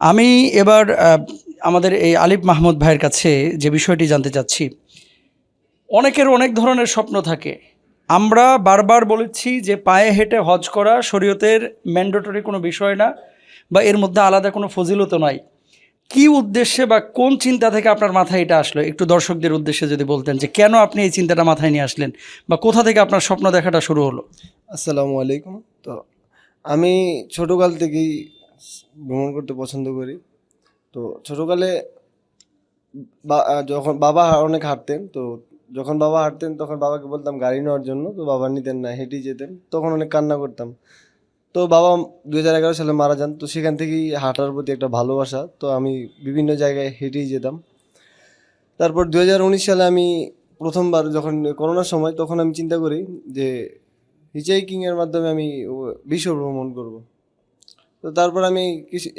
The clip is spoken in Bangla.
আমি এবার আমাদের এই আলিফ মাহমুদ ভাইয়ের কাছে যে বিষয়টি জানতে চাচ্ছি, অনেকের অনেক ধরনের স্বপ্ন থাকে। আমরা বারবার বলেছি যে পায়ে হেঁটে হজ করা শরীয়তের ম্যান্ডেটরি কোনো বিষয় না, বা এর মধ্যে আলাদা কোনো ফজিলত নাই। কি উদ্দেশ্যে বা কোন চিন্তা থেকে আপনার মাথায় এটা আসলো, একটু দর্শকদের উদ্দেশ্যে যদি বলতেন যে কেন আপনি এই চিন্তাটা মাথায় নিয়ে আসলেন, বা কোথা থেকে আপনার স্বপ্ন দেখাটা শুরু হলো? আসসালামু আলাইকুম। তো আমি ছোটোকাল থেকেই ভ্রমণ করতে পছন্দ করি। তো ছোটোকালে যখন বাবা অনেক হাঁটতেন, তো যখন বাবা হাঁটতেন তখন বাবাকে বলতাম গাড়ি নেওয়ার জন্য, তো বাবা নিতেন না, হেঁটেই যেতেন। তখন অনেক কান্না করতাম। তো বাবা 2011 সালে মারা যান, তো সেখান থেকেই হাঁটার প্রতি একটা ভালোবাসা, তো আমি বিভিন্ন জায়গায় হেঁটেই যেতাম। তারপর 2019 সালে আমি প্রথমবার যখন করোনার সময়, তখন আমি চিন্তা করি যে হিচহাইকিংয়ের মাধ্যমে আমি বিশ্ব ভ্রমণ করব। তো তারপর আমি কিছু